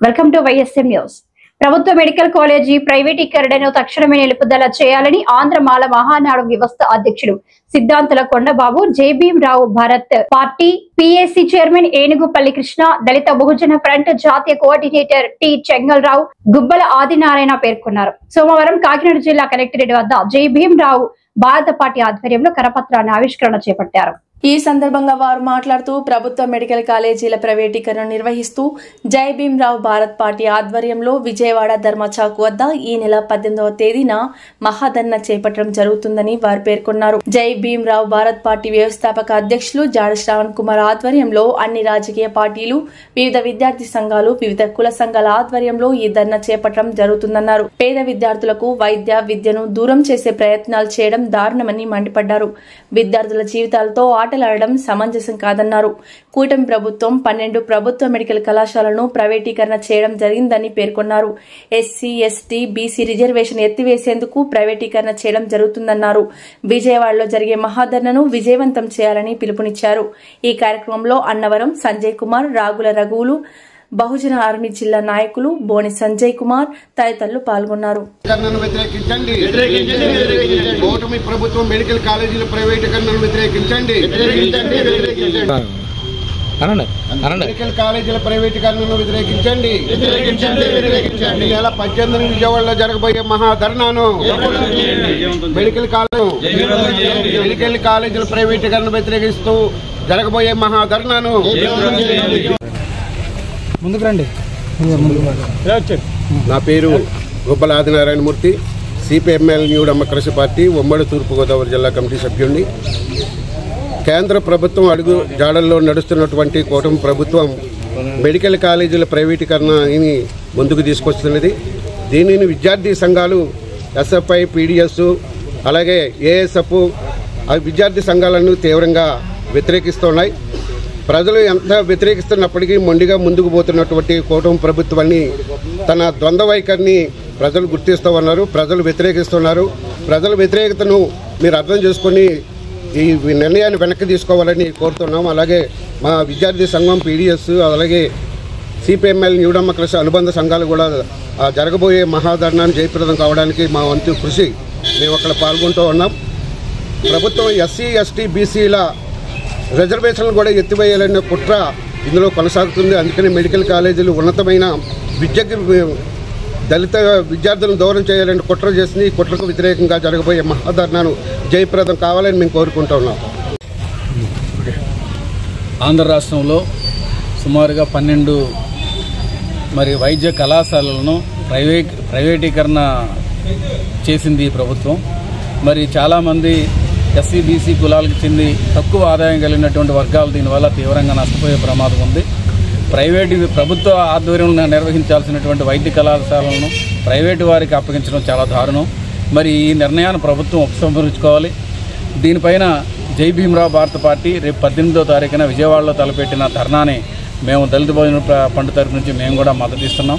Welcome to YSM news. ప్రభుత్వ medical college ప్రైవేటీకరణను తక్షణమే నిలుపుదల చేయాలని ఆంధ్ర మాల మహానాడు వ్యవస్థ అధ్యక్షుడు Siddhanthula Kondababu, Jaibhim Rao Bharat party PSC chairman Enugupalli Krishna, Dalit Bahujan front జాతీయ కోఆర్డినేటర్ టి చెంగల్రావు, గుబ్బల ఆదినారాయణ పేర్కొన్నారు. సోమవారం కాకినాడ జిల్లా కలెక్టరేట్ వద్ద జైభీం రావు భారత పార్టీ ఆధ్వర్యంలో కరపత్రాన్ని ఆవిష్కరణ చేపట్టారు. ఈ సందర్భంగా వారు మాట్లాడుతూ ప్రభుత్వ మెడికల్ కాలేజీల ప్రైవేటీకరణ నిర్వహిస్తూ జైభీం రావు భారత్ పార్టీ ఆధ్వర్యంలో విజయవాడ ధర్మచౌక్ వద్ద ఈ నెల 18వ తేదీన మహాధర్నా చేపట్టడం జరుగుతుందని వారు పేర్కొన్నారు. జైభీం రావు భారత్ పార్టీ వ్యవస్థాపక అధ్యక్షులు జాడ శ్రావణ్ కుమార్ ఆధ్వర్యంలో అన్ని రాజకీయ పార్టీలు, వివిధ విద్యార్థి సంఘాలు, వివిధ కుల సంఘాల ఆధ్వర్యంలో ఈ ధర్నా చేపట్టడం జరుగుతుందన్నారు. పేద విద్యార్థులకు వైద్య విద్యను దూరం చేసే ప్రయత్నాలు చేయడం దారుణమని మండిపడ్డారు. విద్యార్థుల జీవితాలతో ఆటలాడడం సమంజసం కాదన్నారు. కూటమి ప్రభుత్వం 12 ప్రభుత్వ మెడికల్ కళాశాలను ప్రైవేటీకరణ చేయడం జరిగిందని పేర్కొన్నారు. ఎస్సీ, ఎస్టీ, బీసీ రిజర్వేషన్ ఎత్తివేసేందుకు ప్రైవేటీకరణ చేయడం జరుగుతుందన్నారు. విజయవాడలో జరిగే మహాధర్నాను విజయవంతం చేయాలని పిలుపునిచ్చారు. ఈ కార్యక్రమంలో అన్నవరం సంజయ్ కుమార్, రాగుల రఘువులు, బహుజన ఆర్మీ జిల్లా నాయకులు బోని సంజయ్ కుమార్ తదితరులు పాల్గొన్నారు. ప్రభుత్వం మెడికల్ కాలేజీల ప్రైవేటీకరణను వ్యతిరేకించండి. మెడికల్ కాలేజీల ప్రైవేటీకరణను వ్యతిరేకించండి. ఈ నెల 18 విజయవాడలో జరగబోయే మహాధర్నాను మెడికల్ కాలేజీల ప్రైవేటీకరణను వ్యతిరేకిస్తూ జరగబోయే మహాధర్నాను ముందుకు రండి. నా పేరు Gubbala Adinarayanamurthy, CPML new democracy party ఉమ్మడి తూర్పుగోదావరి జిల్లా కమిటీ సభ్యుడిని. కేంద్ర ప్రభుత్వం అడుగు జాడల్లో నడుస్తున్నటువంటి కూటమి ప్రభుత్వం మెడికల్ కాలేజీల ప్రైవేటీకరణని ముందుకు తీసుకొస్తున్నది. దీనిని విద్యార్థి సంఘాలు ఎస్ఎఫ్ఐ, పీడిఎస్, అలాగే ఏఎస్ఎఫ్ విద్యార్థి సంఘాలను తీవ్రంగా వ్యతిరేకిస్తున్నాయి. ప్రజలు ఎంత వ్యతిరేకిస్తున్నప్పటికీ మొండిగా ముందుకు పోతున్నటువంటి కూటమి ప్రభుత్వాన్ని, తన ద్వంద్వ వైఖరిని ప్రజలు గుర్తిస్తూ ఉన్నారు. ప్రజలు వ్యతిరేకిస్తున్నారు. ప్రజల వ్యతిరేకతను మీరు అర్థం చేసుకుని ఈ నిర్ణయాన్ని వెనక్కి తీసుకోవాలని కోరుతున్నాం. అలాగే మా విద్యార్థి సంఘం పీడిఎస్, అలాగే సిపిఎంఎల్ న్యూ డెమోక్రసీ అనుబంధ సంఘాలు కూడా జరగబోయే మహాధర్నాన్ని జయప్రదం కావడానికి మా వంతు కృషి మేము అక్కడ పాల్గొంటూ ఉన్నాం. ప్రభుత్వం ఎస్సీ, ఎస్టీ, బీసీల రిజర్వేషన్లు కూడా ఎత్తివేయాలనే కుట్ర ఇందులో కొనసాగుతుంది. అందుకని మెడికల్ కాలేజీలు ఉన్నతమైన విద్యకి దళిత విద్యార్థులను దూరం చేయాలని కుట్ర చేసింది. ఈ కుట్రకు వ్యతిరేకంగా జరగబోయే మహాధర్నాను జయప్రదం కావాలని మేము కోరుకుంటూ ఉన్నాం. ఆంధ్ర రాష్ట్రంలో సుమారుగా 12 వైద్య కళాశాలలను ప్రైవేటీకరణ చేసింది ఈ ప్రభుత్వం. చాలామంది ఎస్సీ, బీసీ కులాలకు చెంది తక్కువ ఆదాయం కలిగినటువంటి వర్గాలు దీనివల్ల తీవ్రంగా నష్టపోయే ప్రమాదం ఉంది. ప్రభుత్వ ఆధ్వర్యంలో నిర్వహించాల్సినటువంటి వైద్య కళాశాలను ప్రైవేటు వారికి అప్పగించడం చాలా దారుణం. ఈ నిర్ణయాన్ని ప్రభుత్వం ఉపసంహరించుకోవాలి. దీనిపైన జైభీం రావు భారత పార్టీ రేపు 18వ తారీఖున విజయవాడలో తలపెట్టిన ధర్నాని మేము దళిత భోజన పండు తరపు నుంచి మేము కూడా మద్దతు ఇస్తున్నాం.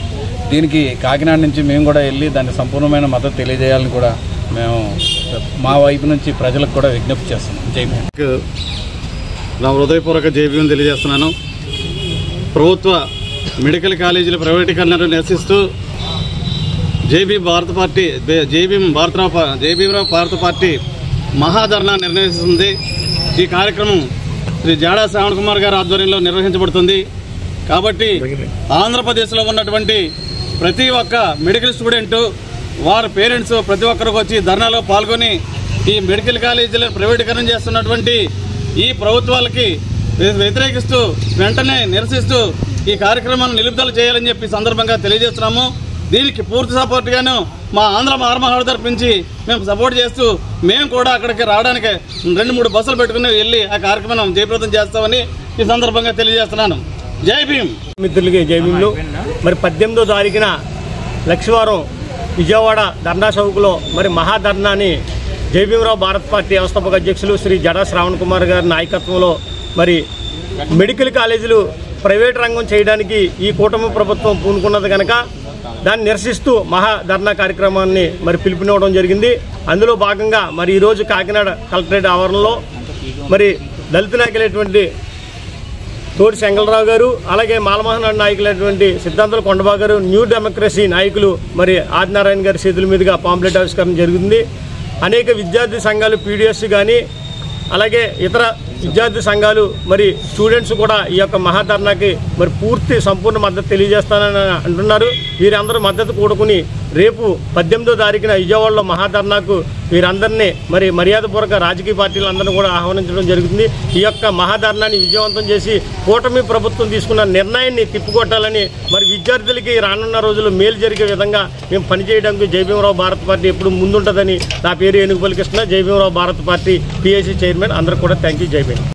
దీనికి కాకినాడ నుంచి మేము కూడా వెళ్ళి దాన్ని సంపూర్ణమైన మద్దతు తెలియజేయాలని కూడా మేము మా వైపు నుంచి ప్రజలకు కూడా విజ్ఞప్తి చేస్తున్నాం. జైభీం. నా హృదయపూర్వక జైభీం తెలియజేస్తున్నాను. ప్రభుత్వ మెడికల్ కాలేజీల ప్రైవేటీకరణను నిరసిస్తూ జైభీం రావు భారత పార్టీ మహాధర్నా నిర్వహిస్తుంది. ఈ కార్యక్రమం శ్రీ జాడా శ్రావణ్ కుమార్ గారి ఆధ్వర్యంలో నిర్వహించబడుతుంది. కాబట్టి ఆంధ్రప్రదేశ్లో ఉన్నటువంటి ప్రతి ఒక్క మెడికల్ స్టూడెంటు, వారి పేరెంట్స్ ప్రతి ఒక్కరికి వచ్చి ధర్నాలో పాల్గొని ఈ మెడికల్ కాలేజీలను ప్రైవేటీకరణ చేస్తున్నటువంటి ఈ ప్రభుత్వాలకి వ్యతిరేకిస్తూ వెంటనే నిరసిస్తూ ఈ కార్యక్రమాన్ని నిలుపుదల చేయాలని చెప్పి సందర్భంగా తెలియజేస్తున్నాము. దీనికి పూర్తి సపోర్ట్గాను మా ఆంధ్ర మహానాడు తరపు నుంచి మేము సపోర్ట్ చేస్తూ మేము కూడా అక్కడికి రావడానికి 2-3 బస్సులు పెట్టుకుని వెళ్ళి ఆ కార్యక్రమం జయప్రదం చేస్తామని ఈ సందర్భంగా తెలియజేస్తున్నాను. జై భీమ్. మిత్రులకి జై భీమ్లు. 18వ తారీఖున లక్షవారం విజయవాడ ధర్నా చౌక్లో మహాధర్నాని జైభీం రావు భారత్ పార్టీ వ్యవస్థాపక అధ్యక్షులు శ్రీ జడా శ్రావణ్ కుమార్ గారి నాయకత్వంలో మెడికల్ కాలేజీలు ప్రైవేట్ రంగం చేయడానికి ఈ కూటమి ప్రభుత్వం పూనుకున్నది కనుక దాన్ని నిరసిస్తూ మహాధర్నా కార్యక్రమాన్ని పిలుపునివ్వడం జరిగింది. అందులో భాగంగా ఈరోజు కాకినాడ కలెక్టరేట్ ఆవరణలో దళిత నాయకులైనటువంటి తోటి చెంగళరావు గారు, అలాగే మాలమహనాడు నాయకులైనటువంటి సిద్ధాంతుల కొండబాబు గారు, న్యూ డెమోక్రసీ నాయకులు మరి ఆదినారాయణ గారి చేతుల మీదుగా పాంప్లెట్ ఆవిష్కరణ జరుగుతుంది. అనేక విద్యార్థి సంఘాలు పీడిఎస్ కానీ అలాగే ఇతర విద్యార్థి సంఘాలు మరి స్టూడెంట్స్ కూడా ఈ యొక్క మహాధర్నాకి మరి పూర్తి సంపూర్ణ మద్దతు తెలియజేస్తానని అంటున్నారు. వీరందరూ మద్దతు కూడుకుని రేపు 18వ తారీఖున విజయవాడలో మహాధర్నాకు వీరందరినీ మరి మర్యాదపూర్వక రాజకీయ పార్టీలందరినీ కూడా ఆహ్వానించడం జరుగుతుంది. ఈ యొక్క మహాధర్నాన్ని విజయవంతం చేసి కూటమి ప్రభుత్వం తీసుకున్న నిర్ణయాన్ని తిప్పికొట్టాలని మరి విద్యార్థులకి రానున్న రోజుల్లో మేలు జరిగే విధంగా మేము పనిచేయడానికి జై భీమరావు భారత్ పార్టీ ఎప్పుడు ముందుంటుందని నా పేరు ఏనుగు పలికిస్తున్నా. జై Bhimarao Bharat party PIC chairman అందరూ కూడా థ్యాంక్ యూ. జై భీమ్.